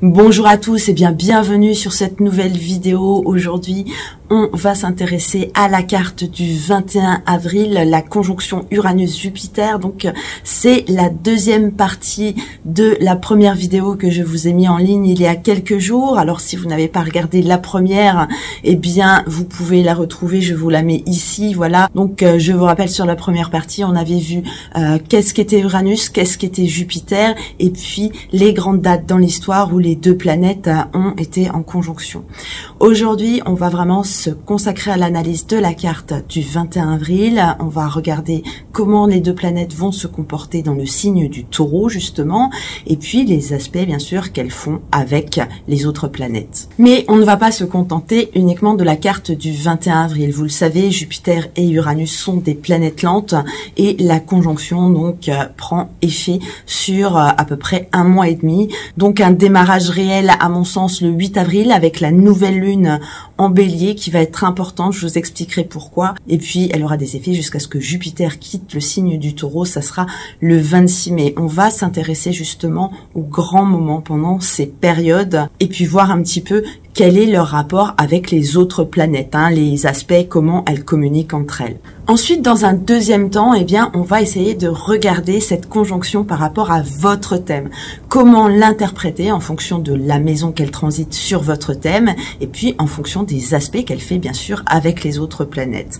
Bonjour à tous et bienvenue sur cette nouvelle vidéo. Aujourd'hui, on va s'intéresser à la carte du 21 avril, la conjonction Uranus-Jupiter. Donc, c'est la deuxième partie de la première vidéo que je vous ai mis en ligne il y a quelques jours. Alors, si vous n'avez pas regardé la première, eh bien, vous pouvez la retrouver. Je vous la mets ici, voilà. Donc, je vous rappelle, sur la première partie, on avait vu qu'est-ce qu'était Uranus, qu'est-ce qu'était Jupiter, et puis les grandes dates dans l'histoire où les deux planètes ont été en conjonction. Aujourd'hui, on va vraiment se consacrer à l'analyse de la carte du 21 avril. On va regarder comment les deux planètes vont se comporter dans le signe du Taureau, justement, et puis les aspects, bien sûr, qu'elles font avec les autres planètes. Mais on ne va pas se contenter uniquement de la carte du 21 avril. Vous le savez, Jupiter et Uranus sont des planètes lentes et la conjonction, donc, prend effet sur à peu près un mois et demi. Donc, un démarrage réel, à mon sens, le 8 avril avec la nouvelle lune en Bélier qui va être importante. Je vous expliquerai pourquoi. Et puis, elle aura des effets jusqu'à ce que Jupiter quitte le signe du Taureau. Ça sera le 26 mai. On va s'intéresser justement aux grands moments pendant ces périodes et puis voir un petit peu quel est leur rapport avec les autres planètes, les aspects, comment elles communiquent entre elles. Ensuite, dans un deuxième temps, eh bien, on va essayer de regarder cette conjonction par rapport à votre thème. Comment l'interpréter en fonction de la maison qu'elle transite sur votre thème et puis en fonction des aspects qu'elle fait, bien sûr, avec les autres planètes.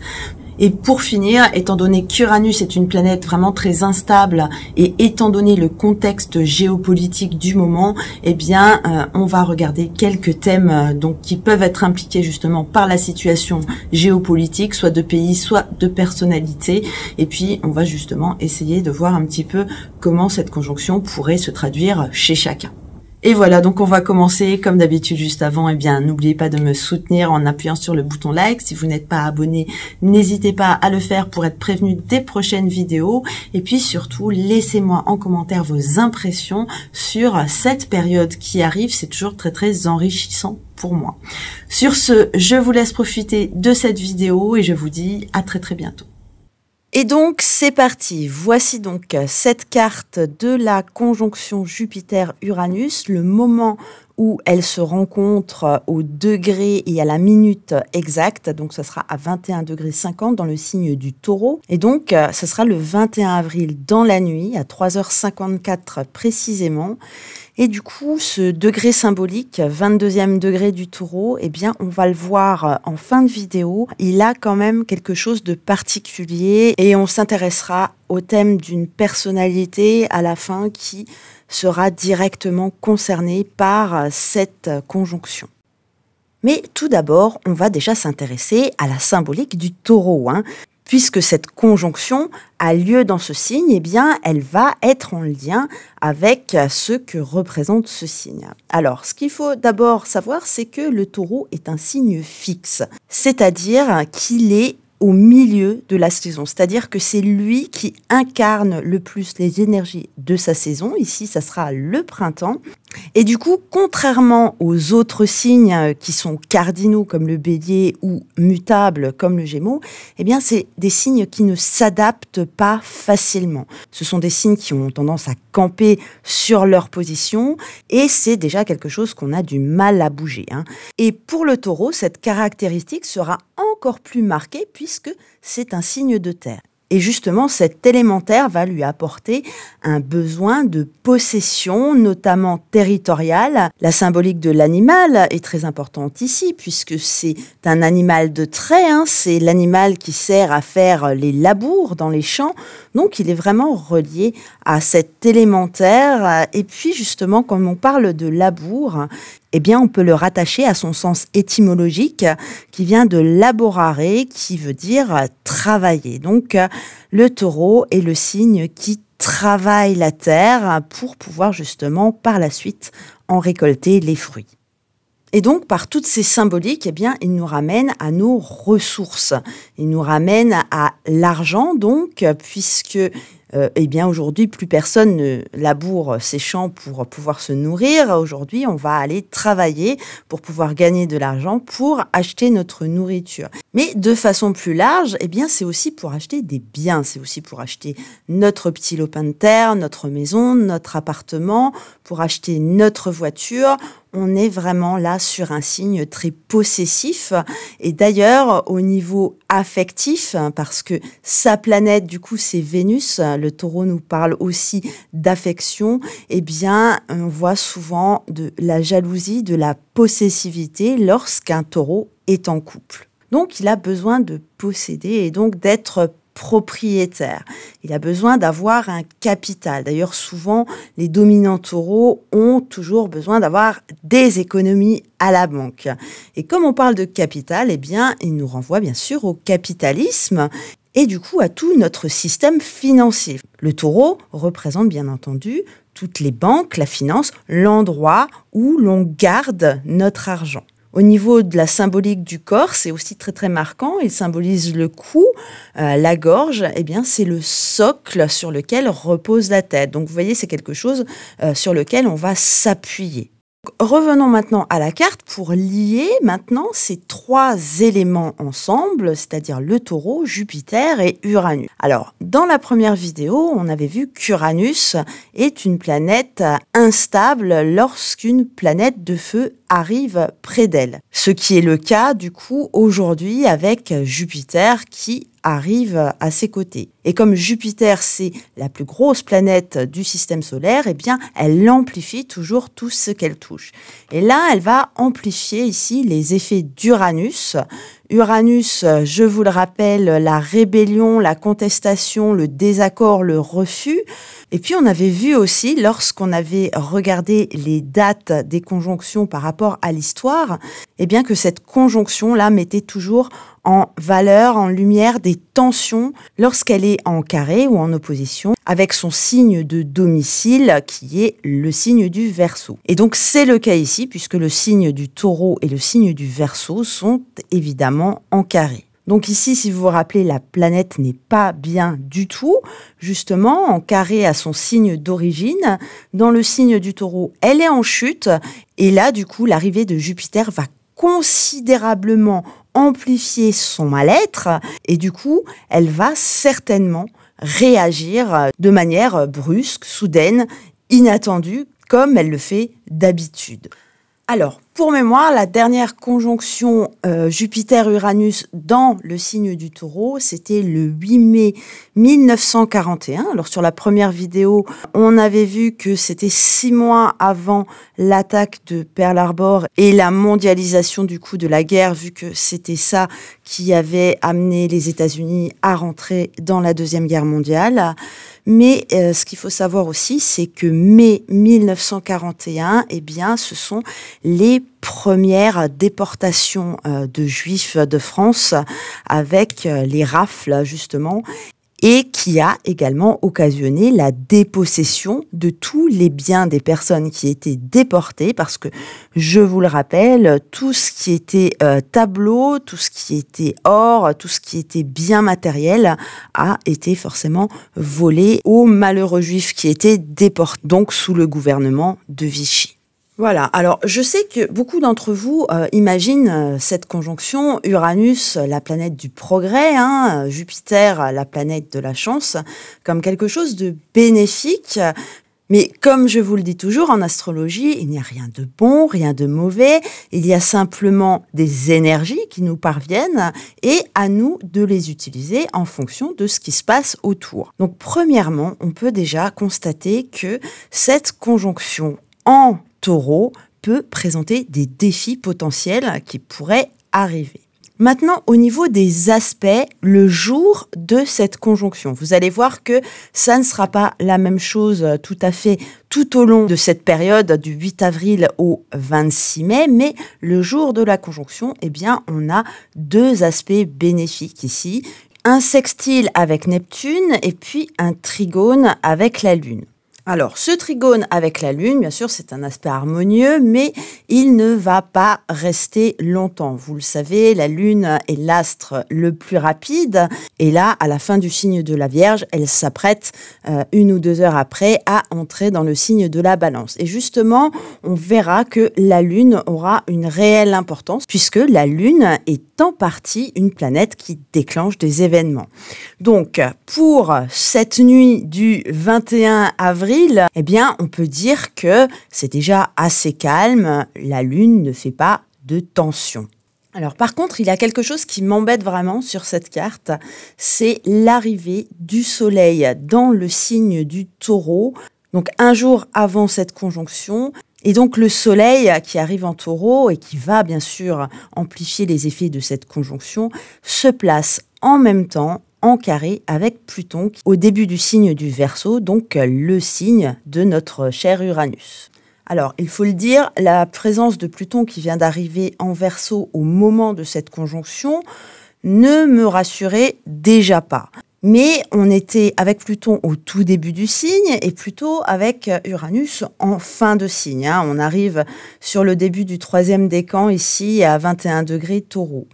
Et pour finir, étant donné qu'Uranus est une planète vraiment très instable et étant donné le contexte géopolitique du moment, eh bien, on va regarder quelques thèmes donc qui peuvent être impliqués justement par la situation géopolitique, soit de pays, soit de personnalités. Et puis, on va justement essayer de voir un petit peu comment cette conjonction pourrait se traduire chez chacun. Et voilà, donc on va commencer comme d'habitude juste avant. Eh bien, n'oubliez pas de me soutenir en appuyant sur le bouton like. Si vous n'êtes pas abonné, n'hésitez pas à le faire pour être prévenu des prochaines vidéos. Et puis surtout, laissez-moi en commentaire vos impressions sur cette période qui arrive. C'est toujours très enrichissant pour moi. Sur ce, je vous laisse profiter de cette vidéo et je vous dis à très bientôt. Et donc, c'est parti. Voici donc cette carte de la conjonction Jupiter-Uranus, le moment où elle se rencontre au degré et à la minute exacte. Donc, ça sera à 21,50 dans le signe du Taureau. Et donc, ce sera le 21 avril dans la nuit, à 3h54 précisément. Et du coup, ce degré symbolique, 22e degré du Taureau, eh bien, on va le voir en fin de vidéo. Il a quand même quelque chose de particulier et on s'intéressera au thème d'une personnalité à la fin qui sera directement concernée par cette conjonction. Mais tout d'abord, on va déjà s'intéresser à la symbolique du Taureau, Puisque cette conjonction a lieu dans ce signe, eh bien, elle va être en lien avec ce que représente ce signe. Alors, ce qu'il faut d'abord savoir, c'est que le Taureau est un signe fixe, c'est-à-dire qu'il est au milieu de la saison, c'est-à-dire que c'est lui qui incarne le plus les énergies de sa saison. Ici, ça sera le printemps. Et du coup, contrairement aux autres signes qui sont cardinaux comme le Bélier ou mutables comme le Gémeaux, eh bien, c'est des signes qui ne s'adaptent pas facilement. Ce sont des signes qui ont tendance à camper sur leur position et c'est déjà quelque chose qu'on a du mal à bouger. Et pour le Taureau, cette caractéristique sera encore plus marquée puisque c'est un signe de terre. Et justement, cet élémentaire va lui apporter un besoin de possession, notamment territoriale. La symbolique de l'animal est très importante ici, puisque c'est un animal de trait, c'est l'animal qui sert à faire les labours dans les champs. Donc, il est vraiment relié à cet élémentaire. Et puis, justement, comme on parle de labour, eh bien, on peut le rattacher à son sens étymologique qui vient de laborare, qui veut dire travailler. Donc, le Taureau est le signe qui travaille la terre pour pouvoir justement, par la suite, en récolter les fruits. Et donc, par toutes ces symboliques, eh bien, il nous ramène à nos ressources. Il nous ramène à l'argent, donc, puisque eh bien aujourd'hui, plus personne ne laboure ses champs pour pouvoir se nourrir. Aujourd'hui, on va aller travailler pour pouvoir gagner de l'argent pour acheter notre nourriture. Mais de façon plus large, eh bien c'est aussi pour acheter des biens, c'est aussi pour acheter notre petit lopin de terre, notre maison, notre appartement, pour acheter notre voiture. On est vraiment là sur un signe très possessif. Et d'ailleurs, au niveau affectif, parce que sa planète, du coup, c'est Vénus, le taureau nous parle aussi d'affection, eh bien, on voit souvent de la jalousie, de la possessivité lorsqu'un taureau est en couple. Donc, il a besoin de posséder et donc d'être propriétaire. Il a besoin d'avoir un capital. D'ailleurs, souvent, les dominants taureaux ont toujours besoin d'avoir des économies à la banque. Et comme on parle de capital, eh bien, il nous renvoie bien sûr au capitalisme et du coup à tout notre système financier. Le taureau représente bien entendu toutes les banques, la finance, l'endroit où l'on garde notre argent. Au niveau de la symbolique du corps, c'est aussi très très marquant. Il symbolise le cou, la gorge. Eh bien, c'est le socle sur lequel repose la tête. Donc, vous voyez, c'est quelque chose sur lequel on va s'appuyer. Revenons maintenant à la carte pour lier maintenant ces trois éléments ensemble, c'est-à-dire le taureau, Jupiter et Uranus. Alors, dans la première vidéo, on avait vu qu'Uranus est une planète instable lorsqu'une planète de feu arrive près d'elle. Ce qui est le cas, du coup, aujourd'hui avec Jupiter qui arrive à ses côtés. Et comme Jupiter, c'est la plus grosse planète du système solaire, eh bien, elle amplifie toujours tout ce qu'elle touche. Et là, elle va amplifier ici les effets d'Uranus. Uranus, je vous le rappelle, la rébellion, la contestation, le désaccord, le refus. Et puis, on avait vu aussi, lorsqu'on avait regardé les dates des conjonctions par rapport à l'histoire, eh bien que cette conjonction-là mettait toujours en valeur, en lumière des tensions lorsqu'elle est en carré ou en opposition avec son signe de domicile qui est le signe du Verseau. Et donc c'est le cas ici puisque le signe du Taureau et le signe du Verseau sont évidemment en carré. Donc ici, si vous vous rappelez, la planète n'est pas bien du tout, justement, en carré à son signe d'origine. Dans le signe du Taureau, elle est en chute. Et là, du coup, l'arrivée de Jupiter va considérablement amplifier son mal-être. Et du coup, elle va certainement réagir de manière brusque, soudaine, inattendue, comme elle le fait d'habitude. Alors, pour mémoire, la dernière conjonction Jupiter-Uranus dans le signe du Taureau, c'était le 8 mai 1941. Alors, sur la première vidéo, on avait vu que c'était 6 mois avant l'attaque de Pearl Harbor et la mondialisation du coup de la guerre, vu que c'était ça qui avait amené les États-Unis à rentrer dans la Deuxième Guerre mondiale. Mais ce qu'il faut savoir aussi, c'est que mai 1941, eh bien, ce sont les premières déportations de Juifs de France avec les rafles, justement, et qui a également occasionné la dépossession de tous les biens des personnes qui étaient déportées, parce que, je vous le rappelle, tout ce qui était tableau, tout ce qui était or, tout ce qui était bien matériel a été forcément volé aux malheureux juifs qui étaient déportés, donc sous le gouvernement de Vichy. Voilà, alors je sais que beaucoup d'entre vous imaginent cette conjonction Uranus, la planète du progrès, Jupiter, la planète de la chance, comme quelque chose de bénéfique. Mais comme je vous le dis toujours, en astrologie, il n'y a rien de bon, rien de mauvais. Il y a simplement des énergies qui nous parviennent et à nous de les utiliser en fonction de ce qui se passe autour. Donc premièrement, on peut déjà constater que cette conjonction en Taureau peut présenter des défis potentiels qui pourraient arriver. Maintenant, au niveau des aspects, le jour de cette conjonction, vous allez voir que ça ne sera pas la même chose tout à fait tout au long de cette période du 8 avril au 26 mai, mais le jour de la conjonction, eh bien, on a deux aspects bénéfiques ici. Un sextile avec Neptune et puis un trigone avec la Lune. Alors, ce trigone avec la Lune, bien sûr, c'est un aspect harmonieux, mais il ne va pas rester longtemps. Vous le savez, la Lune est l'astre le plus rapide. Et là, à la fin du signe de la Vierge, elle s'apprête 1 ou 2 heures après à entrer dans le signe de la Balance. Et justement, on verra que la Lune aura une réelle importance, puisque la Lune est en partie une planète qui déclenche des événements. Donc, pour cette nuit du 21 avril, eh bien, on peut dire que c'est déjà assez calme. La Lune ne fait pas de tension. Alors, par contre, il y a quelque chose qui m'embête vraiment sur cette carte, c'est l'arrivée du Soleil dans le signe du Taureau. Donc, un jour avant cette conjonction. Et donc, le Soleil qui arrive en Taureau et qui va bien sûr amplifier les effets de cette conjonction se place en même temps en carré avec Pluton au début du signe du Verseau, donc le signe de notre cher Uranus. Alors, il faut le dire, la présence de Pluton qui vient d'arriver en Verseau au moment de cette conjonction ne me rassurait déjà pas. Mais on était avec Pluton au tout début du signe et plutôt avec Uranus en fin de signe. On arrive sur le début du 3e décan ici à 21 degrés Taureau.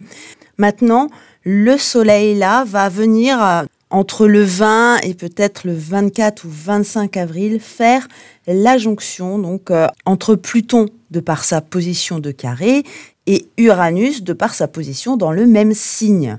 Maintenant, le Soleil là va venir entre le 20 et peut-être le 24 ou 25 avril faire la jonction donc entre Pluton de par sa position de carré et Uranus de par sa position dans le même signe.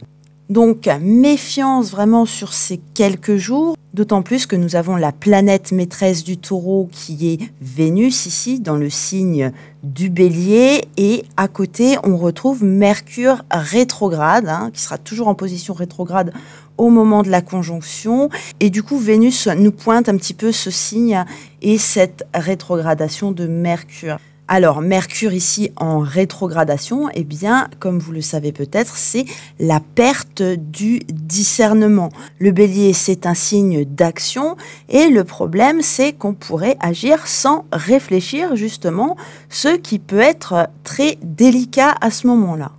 Donc, méfiance vraiment sur ces quelques jours, d'autant plus que nous avons la planète maîtresse du Taureau qui est Vénus ici, dans le signe du Bélier. Et à côté, on retrouve Mercure rétrograde, qui sera toujours en position rétrograde au moment de la conjonction. Et du coup, Vénus nous pointe un petit peu ce signe et cette rétrogradation de Mercure. Alors, Mercure ici en rétrogradation, eh bien, comme vous le savez peut-être, c'est la perte du discernement. Le Bélier, c'est un signe d'action et le problème, c'est qu'on pourrait agir sans réfléchir justement, ce qui peut être très délicat à ce moment-là.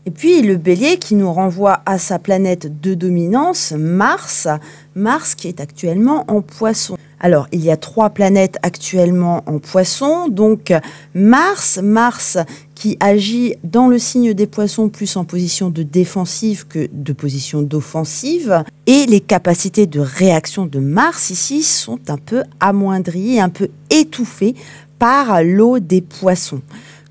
Et puis le Bélier qui nous renvoie à sa planète de dominance, Mars qui est actuellement en Poisson. Alors, il y a 3 planètes actuellement en Poisson, donc Mars qui agit dans le signe des Poissons plus en position de défensive que de position d'offensive. Et les capacités de réaction de Mars ici sont un peu amoindries, un peu étouffées par l'eau des Poissons.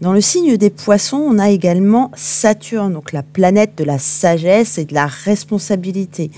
Dans le signe des Poissons, on a également Saturne, donc la planète de la sagesse et de la responsabilité.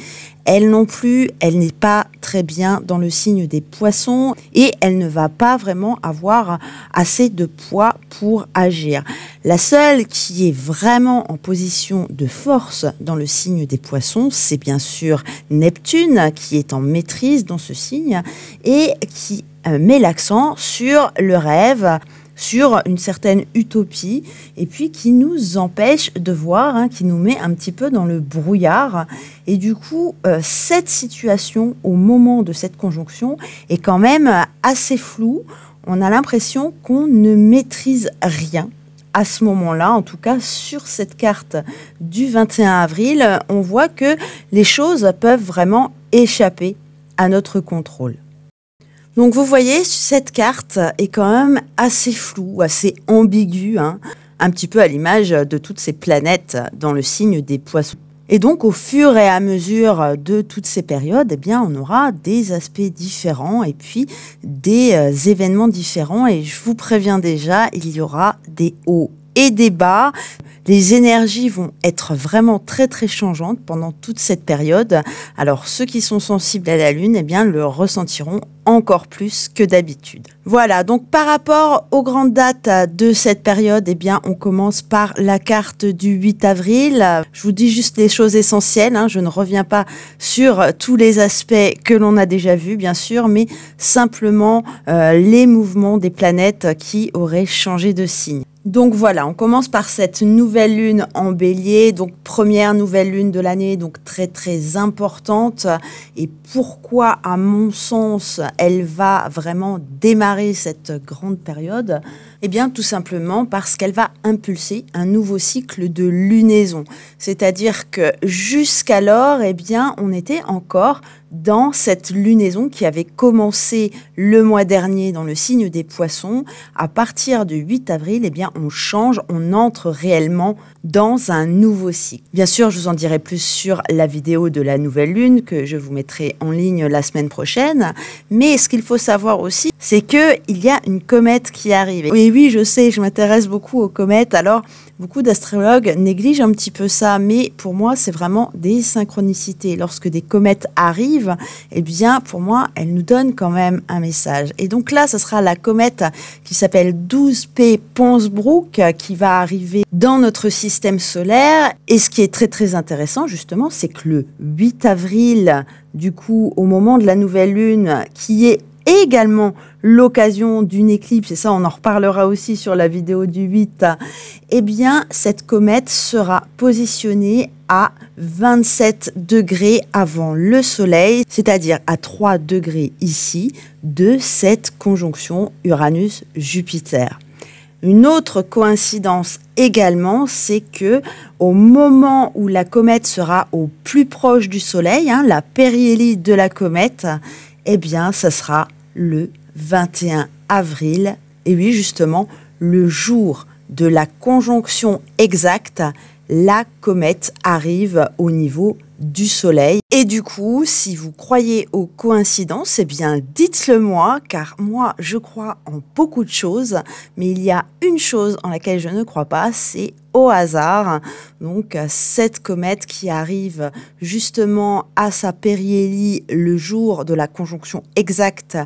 Elle non plus, elle n'est pas très bien dans le signe des Poissons et elle ne va pas vraiment avoir assez de poids pour agir. La seule qui est vraiment en position de force dans le signe des Poissons, c'est bien sûr Neptune qui est en maîtrise dans ce signe et qui met l'accent sur le rêve, sur une certaine utopie et puis qui nous empêche de voir, qui nous met un petit peu dans le brouillard. Et du coup, cette situation au moment de cette conjonction est quand même assez floue. On a l'impression qu'on ne maîtrise rien. À ce moment-là, en tout cas sur cette carte du 21 avril, on voit que les choses peuvent vraiment échapper à notre contrôle. Donc vous voyez, cette carte est quand même assez floue, assez ambiguë, un petit peu à l'image de toutes ces planètes dans le signe des Poissons. Et donc au fur et à mesure de toutes ces périodes, eh bien, on aura des aspects différents et puis des événements différents. Et je vous préviens déjà, il y aura des hauts et des bas. Les énergies vont être vraiment très très changeantes pendant toute cette période. Alors ceux qui sont sensibles à la Lune, eh bien, le ressentiront encore plus que d'habitude. Voilà, donc par rapport aux grandes dates de cette période, eh bien, on commence par la carte du 8 avril. Je vous dis juste les choses essentielles, je ne reviens pas sur tous les aspects que l'on a déjà vus, bien sûr, mais simplement les mouvements des planètes qui auraient changé de signe. Donc voilà, on commence par cette nouvelle lune en Bélier, donc première nouvelle lune de l'année, donc très très importante. Et pourquoi, à mon sens, elle va vraiment démarrer cette grande période? Eh bien, tout simplement parce qu'elle va impulser un nouveau cycle de lunaison. C'est-à-dire que jusqu'alors, eh bien, on était encore dans cette lunaison qui avait commencé le mois dernier dans le signe des Poissons. À partir du 8 avril, eh bien, on change, on entre réellement dans un nouveau cycle. Bien sûr, je vous en dirai plus sur la vidéo de la nouvelle lune que je vous mettrai en ligne la semaine prochaine. Mais ce qu'il faut savoir aussi, c'est qu'il y a une comète qui arrive. Et oui, je sais, je m'intéresse beaucoup aux comètes. Alors, beaucoup d'astrologues négligent un petit peu ça, mais pour moi, c'est vraiment des synchronicités. Lorsque des comètes arrivent, eh bien, pour moi, elles nous donnent quand même un message. Et donc là, ce sera la comète qui s'appelle 12P Ponsbrook qui va arriver dans notre système solaire. Et ce qui est très, très intéressant, justement, c'est que le 8 avril, du coup, au moment de la nouvelle lune, qui est également l'occasion d'une éclipse, et ça on en reparlera aussi sur la vidéo du 8, eh bien cette comète sera positionnée à 27 degrés avant le soleil, c'est-à-dire à 3 degrés ici de cette conjonction Uranus-Jupiter. Une autre coïncidence également, c'est que au moment où la comète sera au plus proche du soleil, la périhélie de la comète, eh bien, ça sera le 21 avril. Et oui, justement, le jour de la conjonction exacte, la comète arrive au niveau du soleil. Et du coup, si vous croyez aux coïncidences, eh bien, dites-le moi, car moi, je crois en beaucoup de choses, mais il y a une chose en laquelle je ne crois pas, c'est au hasard. Donc, cette comète qui arrive justement à sa périhélie le jour de la conjonction exacte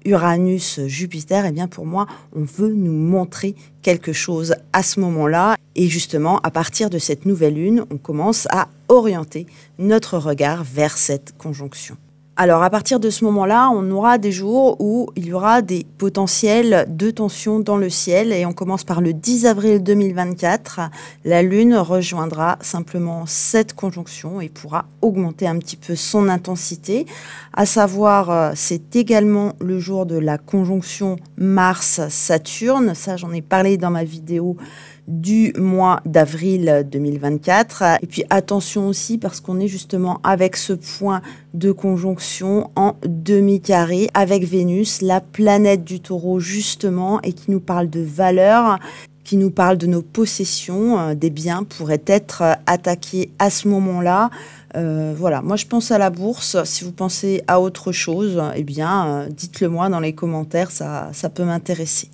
Uranus-Jupiter, eh bien, pour moi, on veut nous montrer quelque chose à ce moment-là. Et justement, à partir de cette nouvelle lune, on commence à orienter notre regard vers cette conjonction. Alors, à partir de ce moment-là, on aura des jours où il y aura des potentiels de tension dans le ciel. Et on commence par le 10 avril 2024. La Lune rejoindra simplement cette conjonction et pourra augmenter un petit peu son intensité. À savoir, c'est également le jour de la conjonction Mars-Saturne. Ça, j'en ai parlé dans ma vidéo du mois d'avril 2024. Et puis attention aussi parce qu'on est justement avec ce point de conjonction en demi-carré avec Vénus, la planète du Taureau justement, et qui nous parle de valeurs, qui nous parle de nos possessions, des biens pourraient être attaqués à ce moment-là. Voilà, moi je pense à la bourse. Si vous pensez à autre chose, eh bien dites-le moi dans les commentaires, ça peut m'intéresser.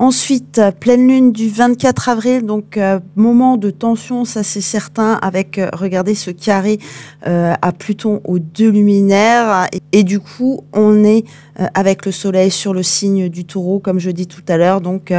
Ensuite, pleine lune du 24 avril, donc moment de tension, ça c'est certain, avec, regardez ce carré à Pluton aux 2 luminaires. Et du coup, on est avec le soleil sur le signe du Taureau, comme je dis tout à l'heure, donc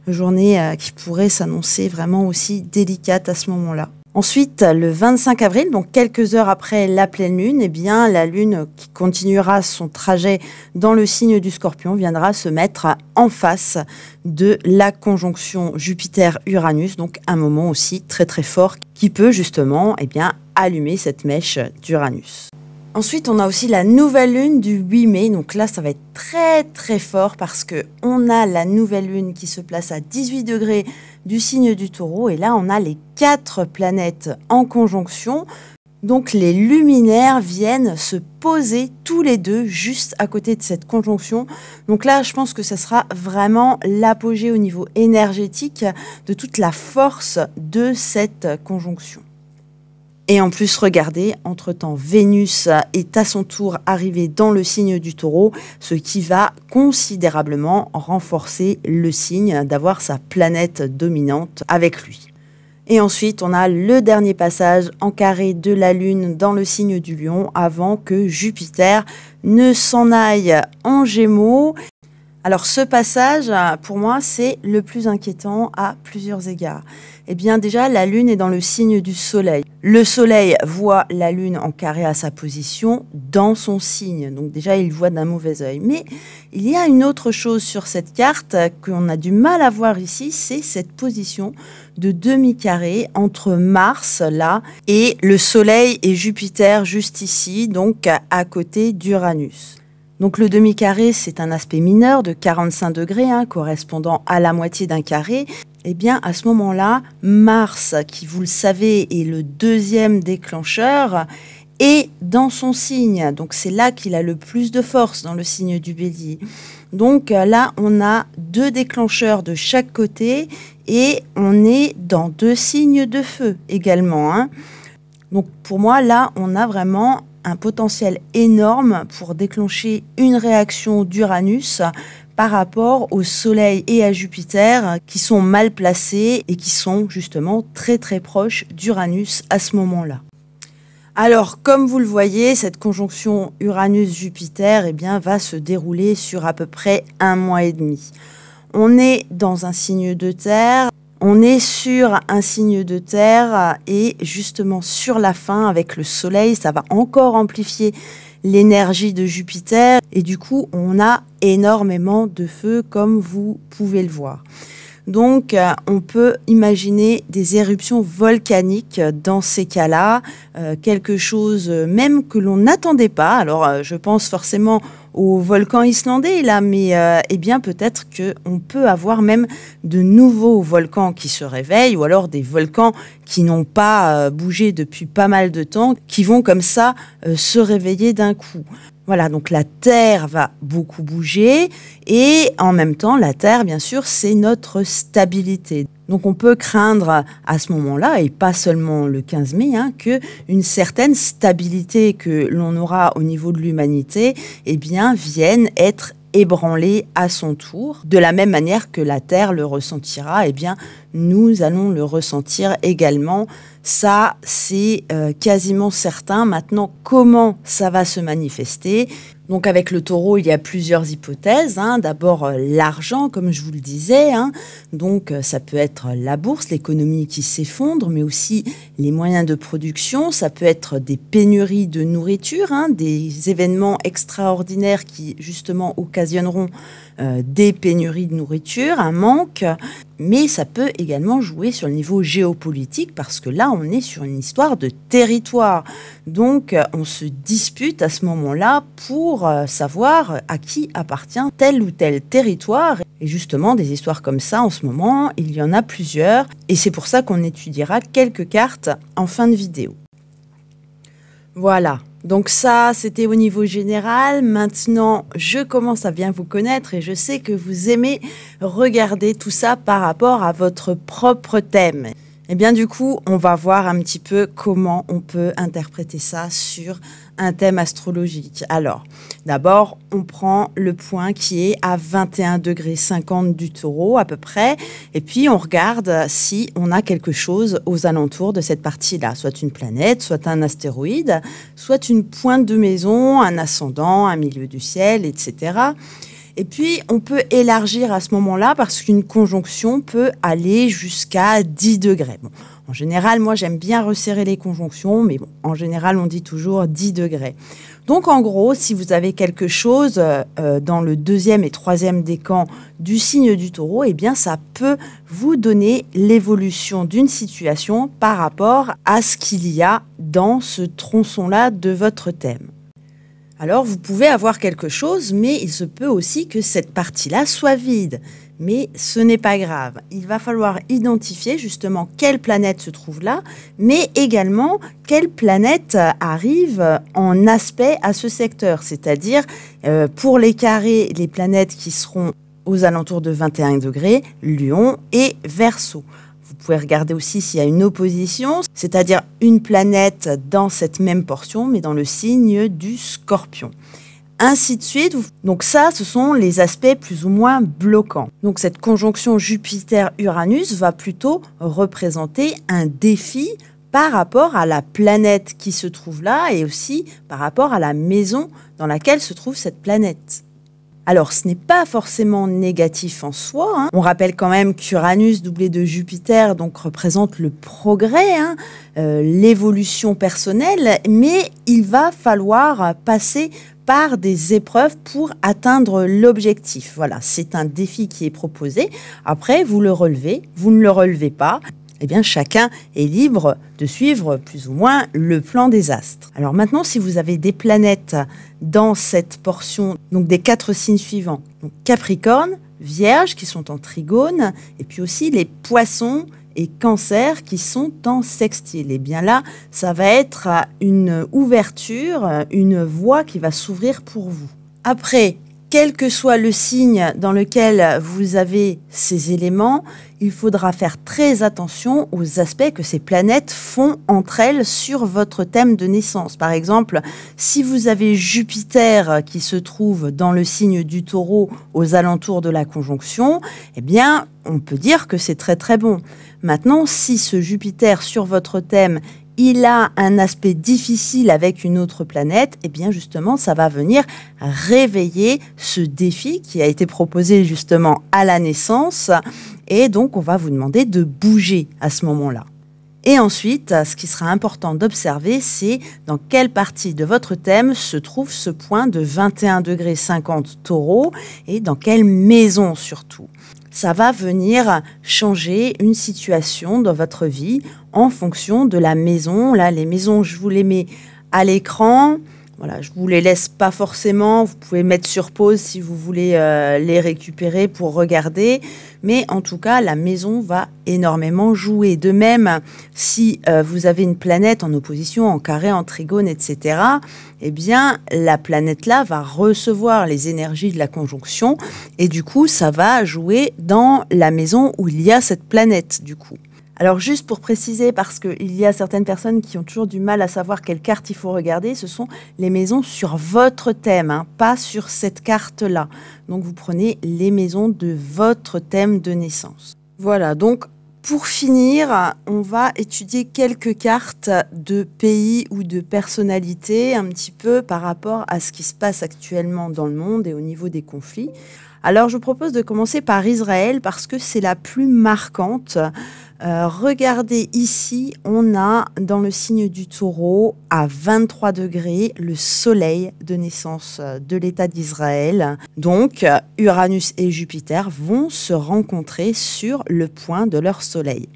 journée qui pourrait s'annoncer vraiment aussi délicate à ce moment-là. Ensuite, le 25 avril, donc quelques heures après la pleine lune, eh bien, la lune qui continuera son trajet dans le signe du Scorpion viendra se mettre en face de la conjonction Jupiter-Uranus, donc un moment aussi très très fort qui peut justement eh bien, allumer cette mèche d'Uranus. Ensuite, on a aussi la nouvelle lune du 8 mai. Donc là, ça va être très très fort parce que on a la nouvelle lune qui se place à 18 degrés du signe du Taureau. Et là, on a les 4 planètes en conjonction. Donc les luminaires viennent se poser tous les deux juste à côté de cette conjonction. Donc là, je pense que ça sera vraiment l'apogée au niveau énergétique de toute la force de cette conjonction. Et en plus, regardez, entre-temps, Vénus est à son tour arrivée dans le signe du Taureau, ce qui va considérablement renforcer le signe d'avoir sa planète dominante avec lui. Et ensuite, on a le dernier passage en carré de la Lune dans le signe du Lion avant que Jupiter ne s'en aille en Gémeaux. Alors ce passage, pour moi, c'est le plus inquiétant à plusieurs égards. Eh bien déjà, la Lune est dans le signe du Soleil. Le Soleil voit la Lune en carré à sa position dans son signe. Donc déjà, il voit d'un mauvais œil. Mais il y a une autre chose sur cette carte qu'on a du mal à voir ici, c'est cette position de demi-carré entre Mars, là, et le Soleil et Jupiter juste ici, donc à côté d'Uranus. Donc le demi-carré, c'est un aspect mineur de 45 degrés, correspondant à la moitié d'un carré. Eh bien, à ce moment-là, Mars, qui, vous le savez, est le deuxième déclencheur, est dans son signe. Donc c'est là qu'il a le plus de force, dans le signe du Bélier. Donc là, on a 2 déclencheurs de chaque côté et on est dans 2 signes de feu également. Donc pour moi, là, on a vraiment un potentiel énorme pour déclencher une réaction d'Uranus par rapport au Soleil et à Jupiter qui sont mal placés et qui sont justement très très proches d'Uranus à ce moment-là. Alors, comme vous le voyez, cette conjonction Uranus-Jupiter va se dérouler sur à peu près 1 mois et demi. On est dans un signe de terre. On est sur un signe de terre et justement sur la fin avec le soleil, ça va encore amplifier l'énergie de Jupiter et du coup on a énormément de feu comme vous pouvez le voir. Donc on peut imaginer des éruptions volcaniques dans ces cas-là, quelque chose même que l'on n'attendait pas. Alors je pense forcément au volcan islandais là, mais peut-être qu'on peut avoir même de nouveaux volcans qui se réveillent ou alors des volcans qui n'ont pas bougé depuis pas mal de temps, qui vont comme ça se réveiller d'un coup. Voilà, donc la Terre va beaucoup bouger et en même temps, la Terre, bien sûr, c'est notre stabilité. Donc on peut craindre à ce moment-là, et pas seulement le 15 mai, qu'une certaine stabilité que l'on aura au niveau de l'humanité vienne être ébranlée à son tour. De la même manière que la Terre le ressentira, nous allons le ressentir également. Ça, c'est quasiment certain. Maintenant, comment ça va se manifester ? Donc avec le taureau, il y a plusieurs hypothèses. D'abord, l'argent, comme je vous le disais. Donc ça peut être la bourse, l'économie qui s'effondre, mais aussi les moyens de production. Ça peut être des pénuries de nourriture, des événements extraordinaires qui justement occasionneront des pénuries de nourriture, un manque. Mais ça peut également jouer sur le niveau géopolitique parce que là, on est sur une histoire de territoire. Donc, on se dispute à ce moment-là pour savoir à qui appartient tel ou tel territoire. Et justement, des histoires comme ça, en ce moment, il y en a plusieurs. Et c'est pour ça qu'on étudiera quelques cartes en fin de vidéo. Voilà. Donc ça, c'était au niveau général. Maintenant, je commence à bien vous connaître et je sais que vous aimez regarder tout ça par rapport à votre propre thème. Et bien du coup, on va voir un petit peu comment on peut interpréter ça sur un thème astrologique. Alors, d'abord, on prend le point qui est à 21,50 degrés du taureau à peu près. Et puis, on regarde si on a quelque chose aux alentours de cette partie-là. Soit une planète, soit un astéroïde, soit une pointe de maison, un ascendant, un milieu du ciel, etc. Et puis, on peut élargir à ce moment-là parce qu'une conjonction peut aller jusqu'à 10 degrés. Bon, en général, moi, j'aime bien resserrer les conjonctions, mais bon, en général, on dit toujours 10 degrés. Donc, en gros, si vous avez quelque chose dans le 2e et 3e décan du signe du taureau, ça peut vous donner l'évolution d'une situation par rapport à ce qu'il y a dans ce tronçon-là de votre thème. Alors, vous pouvez avoir quelque chose, mais il se peut aussi que cette partie-là soit vide. Mais ce n'est pas grave. Il va falloir identifier justement quelle planète se trouve là, mais également quelle planète arrive en aspect à ce secteur. C'est-à-dire, pour les carrés, les planètes qui seront aux alentours de 21 degrés, Lion et Verseau. Vous pouvez regarder aussi s'il y a une opposition, c'est-à-dire une planète dans cette même portion, mais dans le signe du Scorpion. Ainsi de suite. Donc ça, ce sont les aspects plus ou moins bloquants. Donc cette conjonction Jupiter-Uranus va plutôt représenter un défi par rapport à la planète qui se trouve là et aussi par rapport à la maison dans laquelle se trouve cette planète. Alors, ce n'est pas forcément négatif en soi. On rappelle quand même qu'Uranus doublé de Jupiter donc représente le progrès, l'évolution personnelle, mais il va falloir passer par des épreuves pour atteindre l'objectif. Voilà, c'est un défi qui est proposé. Après, vous le relevez, vous ne le relevez pas. eh bien chacun est libre de suivre plus ou moins le plan des astres. Alors maintenant, si vous avez des planètes dans cette portion, donc des 4 signes suivants, donc Capricorne, Vierge qui sont en trigone, et puis aussi les Poissons et Cancer qui sont en sextile. Et bien là, ça va être une ouverture, une voie qui va s'ouvrir pour vous. Après, quel que soit le signe dans lequel vous avez ces éléments, il faudra faire très attention aux aspects que ces planètes font entre elles sur votre thème de naissance. Par exemple, si vous avez Jupiter qui se trouve dans le signe du Taureau aux alentours de la conjonction, eh bien, on peut dire que c'est très très bon. Maintenant, si ce Jupiter sur votre thème il a un aspect difficile avec une autre planète, et bien justement, ça va venir réveiller ce défi qui a été proposé justement à la naissance. Et donc, on va vous demander de bouger à ce moment-là. Et ensuite, ce qui sera important d'observer, c'est dans quelle partie de votre thème se trouve ce point de 21,50 Taureau et dans quelle maison surtout. Ça va venir changer une situation dans votre vie en fonction de la maison. Là, les maisons, je vous les mets à l'écran. Voilà, je vous les laisse pas forcément. Vous pouvez mettre sur pause si vous voulez les récupérer pour regarder. Mais en tout cas, la maison va énormément jouer. De même, si vous avez une planète en opposition, en carré, en trigone, etc., eh bien, la planète-là va recevoir les énergies de la conjonction. Et du coup, ça va jouer dans la maison où il y a cette planète, du coup. Alors juste pour préciser, parce qu'il y a certaines personnes qui ont toujours du mal à savoir quelle carte il faut regarder, ce sont les maisons sur votre thème, hein, pas sur cette carte-là. Donc vous prenez les maisons de votre thème de naissance. Voilà, donc pour finir, on va étudier quelques cartes de pays ou de personnalités, un petit peu par rapport à ce qui se passe actuellement dans le monde et au niveau des conflits. Alors je propose de commencer par Israël parce que c'est la plus marquante. Regardez ici, on a dans le signe du Taureau à 23 degrés le soleil de naissance de l'État d'Israël. Donc Uranus et Jupiter vont se rencontrer sur le point de leur soleil.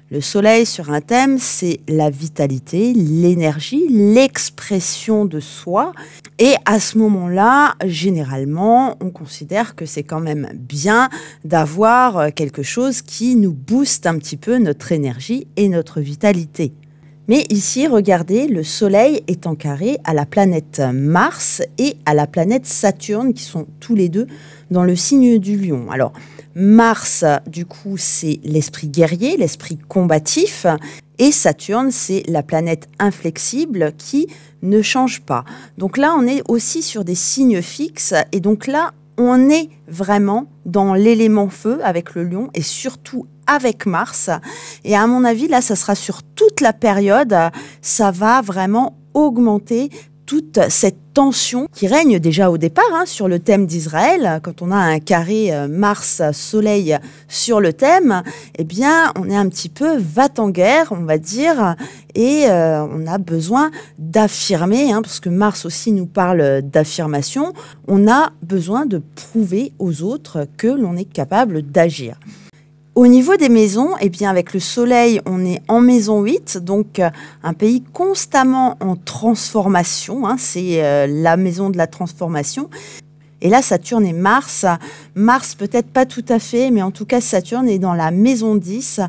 Le soleil sur un thème, c'est la vitalité, l'énergie, l'expression de soi. Et à ce moment-là, généralement, on considère que c'est quand même bien d'avoir quelque chose qui nous booste un petit peu notre énergie et notre vitalité. Mais ici, regardez, le soleil est en carré à la planète Mars et à la planète Saturne, qui sont tous les deux dans le signe du Lion. Alors, Mars, du coup, c'est l'esprit guerrier, l'esprit combatif. Et Saturne, c'est la planète inflexible qui ne change pas. Donc là, on est aussi sur des signes fixes. Et donc là, on est vraiment dans l'élément feu avec le Lion et surtout avec Mars. Et à mon avis, là, ça sera sur toute la période. Ça va vraiment augmenter toute cette tension qui règne déjà au départ sur le thème d'Israël. Quand on a un carré Mars-Soleil sur le thème, eh bien, on est un petit peu va-t-en-guerre, on va dire, et on a besoin d'affirmer, parce que Mars aussi nous parle d'affirmation, on a besoin de prouver aux autres que l'on est capable d'agir. Au niveau des maisons, eh bien avec le soleil, on est en maison 8, donc un pays constamment en transformation, c'est la maison de la transformation. Et là, Saturne et Mars, Mars peut-être pas tout à fait, mais en tout cas Saturne est dans la maison 10,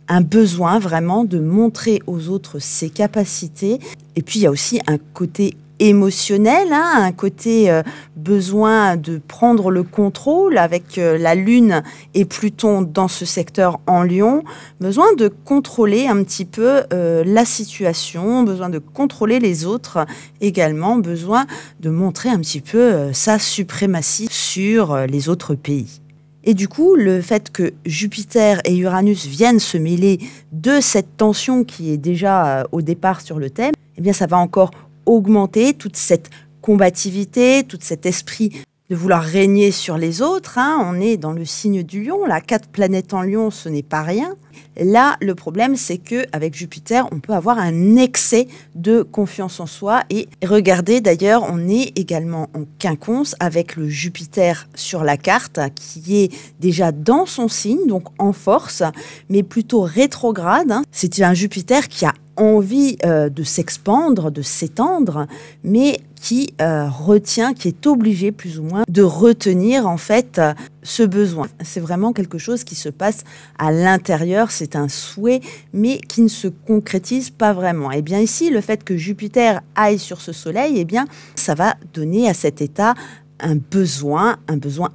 un besoin vraiment de montrer aux autres ses capacités. Et puis il y a aussi un côté émotionnel, un côté besoin de prendre le contrôle avec la Lune et Pluton dans ce secteur en Lion, besoin de contrôler un petit peu la situation, besoin de contrôler les autres également, besoin de montrer un petit peu sa suprématie sur les autres pays. Et du coup, le fait que Jupiter et Uranus viennent se mêler de cette tension qui est déjà au départ sur le thème, eh bien ça va encore augmenter toute cette combativité, tout cet esprit de vouloir régner sur les autres. On est dans le signe du lion. Là, 4 planètes en lion, ce n'est pas rien. Là, le problème, c'est qu'avec Jupiter, on peut avoir un excès de confiance en soi. Et regardez, d'ailleurs, on est également en quinconce avec le Jupiter sur la carte, qui est déjà dans son signe, donc en force, mais plutôt rétrograde. C'est un Jupiter qui a envie de s'expandre, de s'étendre, mais qui retient, qui est obligé plus ou moins de retenir en fait ce besoin. C'est vraiment quelque chose qui se passe à l'intérieur, c'est un souhait, mais qui ne se concrétise pas vraiment. Et bien ici, le fait que Jupiter aille sur ce soleil, eh bien, ça va donner à cet état un besoin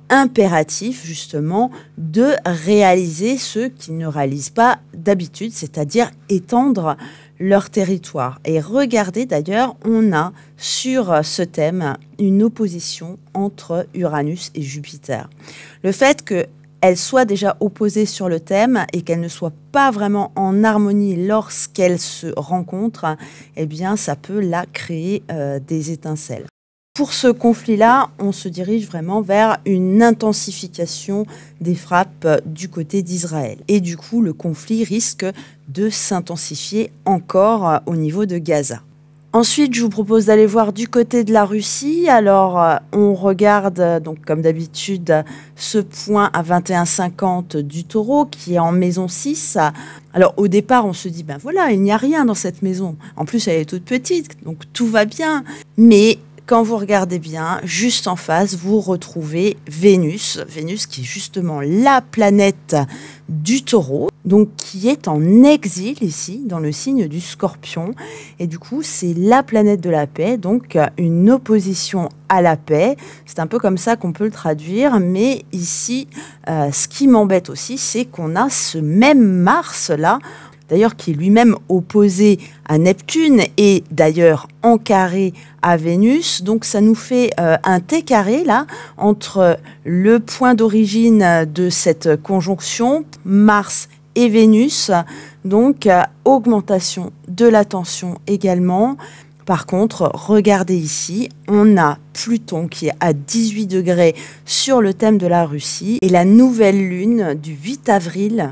impératif justement de réaliser ce qu'ils ne réalisent pas d'habitude, c'est-à-dire étendre leur territoire. Et regardez d'ailleurs, on a sur ce thème une opposition entre Uranus et Jupiter. Le fait qu'elles soient déjà opposées sur le thème et qu'elles ne soient pas vraiment en harmonie lorsqu'elles se rencontrent, eh bien ça peut là créer des étincelles. Pour ce conflit-là, on se dirige vraiment vers une intensification des frappes du côté d'Israël. Et du coup, le conflit risque de s'intensifier encore au niveau de Gaza. Ensuite, je vous propose d'aller voir du côté de la Russie. Alors, on regarde, donc comme d'habitude, ce point à 21,50 du Taureau qui est en maison 6. Alors, au départ, on se dit, ben voilà, il n'y a rien dans cette maison. En plus, elle est toute petite, donc tout va bien. Mais quand vous regardez bien, juste en face, vous retrouvez Vénus. Vénus qui est justement la planète du Taureau, donc qui est en exil ici, dans le signe du Scorpion. Et du coup, c'est la planète de la paix, donc une opposition à la paix. C'est un peu comme ça qu'on peut le traduire. Mais ici, ce qui m'embête aussi, c'est qu'on a ce même Mars-là, d'ailleurs qui est lui-même opposé à Neptune et d'ailleurs en carré à Vénus. Donc ça nous fait un T carré là entre le point d'origine de cette conjonction, Mars et Vénus. Donc augmentation de la tension également. Par contre, regardez ici, on a Pluton qui est à 18 degrés sur le thème de la Russie et la nouvelle lune du 8 avril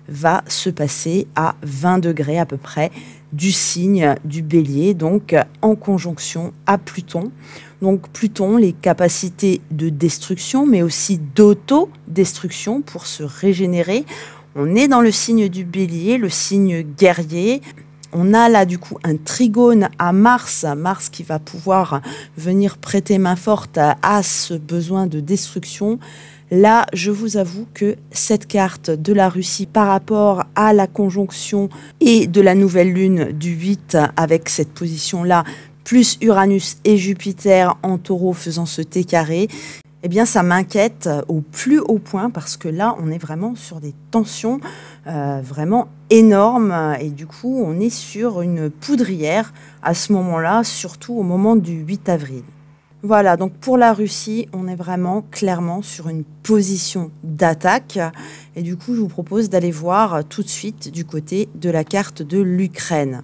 va se passer à 20 degrés à peu près du signe du Bélier, donc en conjonction à Pluton. Donc Pluton, les capacités de destruction, mais aussi d'auto-destruction pour se régénérer. On est dans le signe du Bélier, le signe guerrier. On a là du coup un trigone à Mars, Mars qui va pouvoir venir prêter main forte à ce besoin de destruction. Là, je vous avoue que cette carte de la Russie par rapport à la conjonction et de la nouvelle lune du 8 avec cette position-là, plus Uranus et Jupiter en Taureau faisant ce T carré, eh bien ça m'inquiète au plus haut point parce que là, on est vraiment sur des tensions vraiment énormes et du coup, on est sur une poudrière à ce moment-là, surtout au moment du 8 avril. Voilà, donc pour la Russie, on est vraiment clairement sur une position d'attaque. Et du coup, je vous propose d'aller voir tout de suite du côté de la carte de l'Ukraine.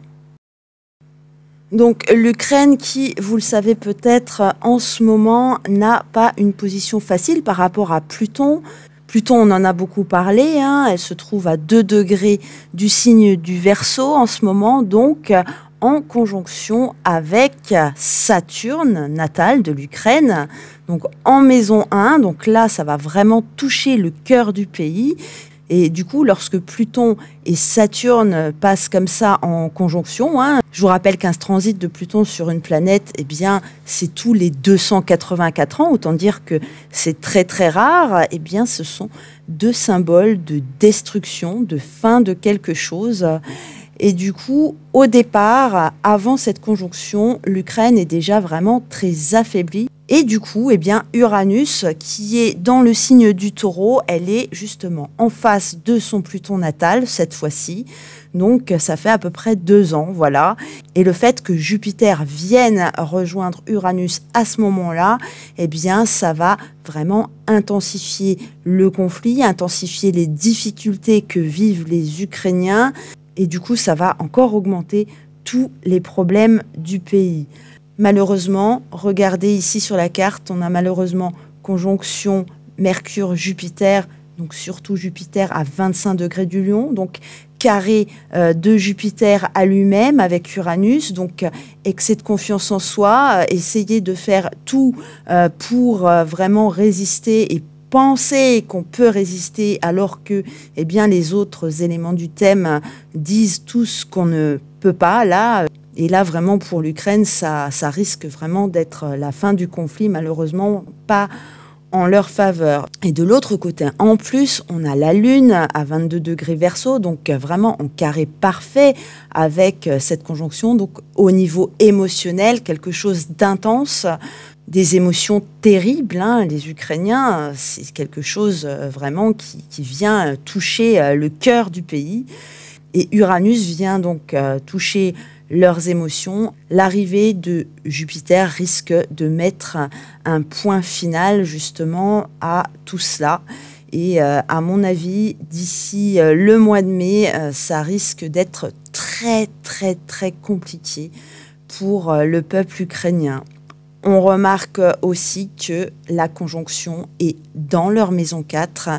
Donc l'Ukraine qui, vous le savez peut-être, en ce moment n'a pas une position facile par rapport à Pluton. Pluton, on en a beaucoup parlé, elle se trouve à 2 degrés du signe du Verseau en ce moment, donc en conjonction avec Saturne, natal de l'Ukraine, donc en maison 1. Donc là, ça va vraiment toucher le cœur du pays. Et du coup, lorsque Pluton et Saturne passent comme ça en conjonction, je vous rappelle qu'un transit de Pluton sur une planète, eh bien, c'est tous les 284 ans, autant dire que c'est très très rare. Eh bien, ce sont 2 symboles de destruction, de fin de quelque chose. Et du coup, au départ, avant cette conjonction, l'Ukraine est déjà vraiment très affaiblie. Et du coup, eh bien, Uranus, qui est dans le signe du Taureau, elle est justement en face de son Pluton natal, cette fois-ci. Donc, ça fait à peu près 2 ans, voilà. Et le fait que Jupiter vienne rejoindre Uranus à ce moment-là, eh bien, ça va vraiment intensifier le conflit, intensifier les difficultés que vivent les Ukrainiens. Et du coup, ça va encore augmenter tous les problèmes du pays. Malheureusement, regardez ici sur la carte, on a malheureusement conjonction Mercure-Jupiter, donc surtout Jupiter à 25 degrés du Lion, donc carré de Jupiter à lui-même avec Uranus, donc excès de confiance en soi, essayer de faire tout pour vraiment résister et penser qu'on peut résister alors que eh bien, les autres éléments du thème disent tous qu'on ne peut pas. Et là, vraiment, pour l'Ukraine, ça risque vraiment d'être la fin du conflit, malheureusement, pas en leur faveur. Et de l'autre côté, en plus, on a la Lune à 22 degrés Verseau, donc vraiment en carré parfait avec cette conjonction. Donc au niveau émotionnel, quelque chose d'intense, des émotions terribles. Les Ukrainiens, c'est quelque chose vraiment qui vient toucher le cœur du pays. Et Uranus vient donc toucher leurs émotions. L'arrivée de Jupiter risque de mettre un point final justement à tout cela. Et à mon avis, d'ici le mois de mai, ça risque d'être très très très compliqué pour le peuple ukrainien. On remarque aussi que la conjonction est dans leur maison 4,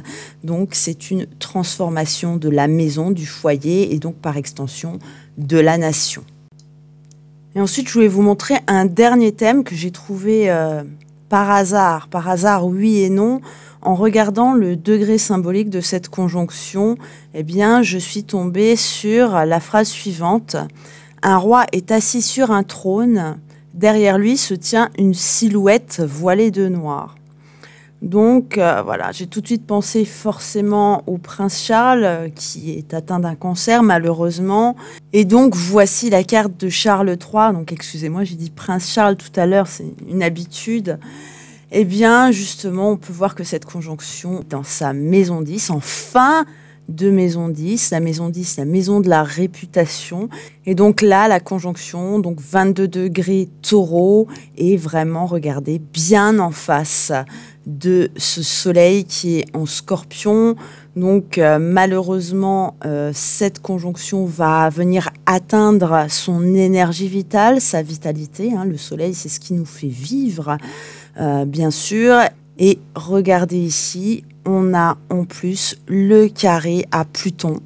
donc c'est une transformation de la maison, du foyer et donc par extension de la nation. Et ensuite, je voulais vous montrer un dernier thème que j'ai trouvé par hasard oui et non. En regardant le degré symbolique de cette conjonction, eh bien, je suis tombée sur la phrase suivante. Un roi est assis sur un trône. Derrière lui se tient une silhouette voilée de noir. Donc voilà, j'ai tout de suite pensé forcément au prince Charles qui est atteint d'un cancer malheureusement. Et donc voici la carte de Charles III. Donc excusez-moi, j'ai dit prince Charles tout à l'heure, c'est une habitude. Eh bien justement, on peut voir que cette conjonction dans sa maison 10, en fin de maison 10, la maison 10, la maison de la réputation. Et donc là, la conjonction, donc 22 degrés Taureau, est vraiment, regardez, bien en face de ce soleil qui est en Scorpion. Donc malheureusement, cette conjonction va venir atteindre son énergie vitale, sa vitalité. Le soleil, c'est ce qui nous fait vivre, bien sûr. Et regardez ici, on a en plus le carré à Pluton.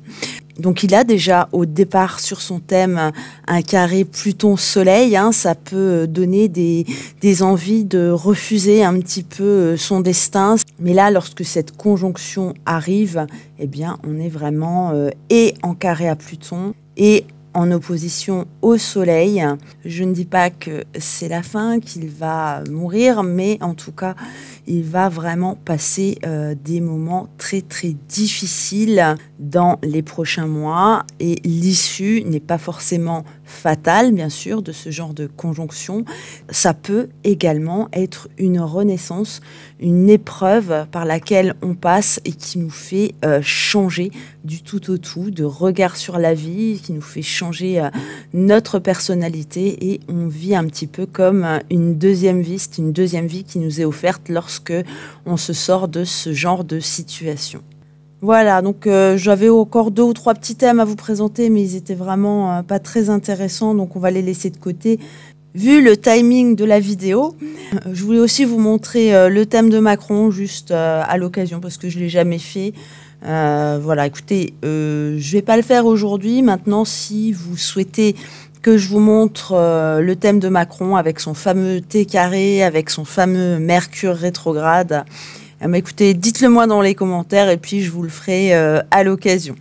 Donc il a déjà au départ sur son thème un carré Pluton-Soleil. Ça peut donner des envies de refuser un petit peu son destin. Mais là, lorsque cette conjonction arrive, eh bien, on est vraiment et en carré à Pluton et en opposition au Soleil. Je ne dis pas que c'est la fin, qu'il va mourir, mais en tout cas, il va vraiment passer des moments très très difficiles dans les prochains mois. Et l'issue n'est pas forcément fatale, bien sûr, de ce genre de conjonction. Ça peut également être une renaissance, une épreuve par laquelle on passe et qui nous fait changer du tout au tout, de regard sur la vie, qui nous fait changer notre personnalité et on vit un petit peu comme une deuxième vie. C'est une deuxième vie qui nous est offerte lorsque on se sort de ce genre de situation. Voilà, donc j'avais encore 2 ou 3 petits thèmes à vous présenter, mais ils étaient vraiment pas très intéressants, donc on va les laisser de côté. Vu le timing de la vidéo, je voulais aussi vous montrer le thème de Macron, juste à l'occasion, parce que je ne l'ai jamais fait. Voilà, écoutez, je ne vais pas le faire aujourd'hui. Maintenant, si vous souhaitez que je vous montre le thème de Macron avec son fameux T carré, avec son fameux Mercure rétrograde, écoutez, dites-le moi dans les commentaires et puis je vous le ferai à l'occasion.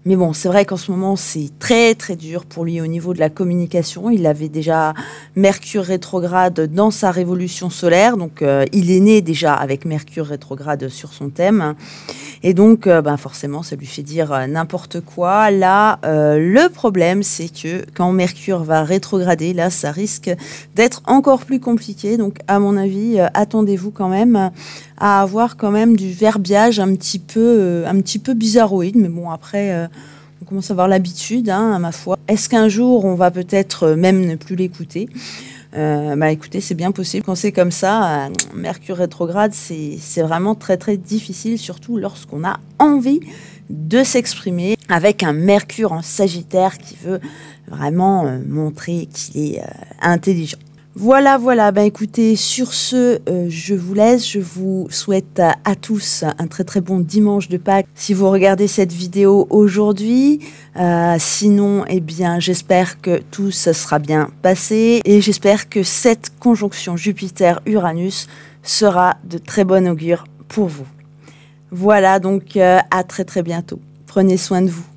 Mais bon, c'est vrai qu'en ce moment, c'est très très dur pour lui au niveau de la communication. Il avait déjà Mercure rétrograde dans sa révolution solaire. Donc, il est né déjà avec Mercure rétrograde sur son thème. Et donc, forcément, ça lui fait dire n'importe quoi. Là, le problème, c'est que quand Mercure va rétrograder, là, ça risque d'être encore plus compliqué. Donc, à mon avis, attendez-vous quand même à avoir quand même du verbiage un petit peu bizarroïde. Mais bon, après, on commence à avoir l'habitude, à ma foi. Est-ce qu'un jour, on va peut-être même ne plus l'écouter ? Écoutez, c'est bien possible. Quand c'est comme ça, Mercure rétrograde, c'est vraiment très très difficile, surtout lorsqu'on a envie de s'exprimer avec un Mercure en Sagittaire qui veut vraiment montrer qu'il est intelligent. Voilà, ben écoutez, sur ce, je vous laisse. Je vous souhaite à tous un très très bon dimanche de Pâques si vous regardez cette vidéo aujourd'hui. Sinon, eh bien, j'espère que tout ça sera bien passé et j'espère que cette conjonction Jupiter-Uranus sera de très bon augure pour vous. Voilà, donc à très très bientôt. Prenez soin de vous.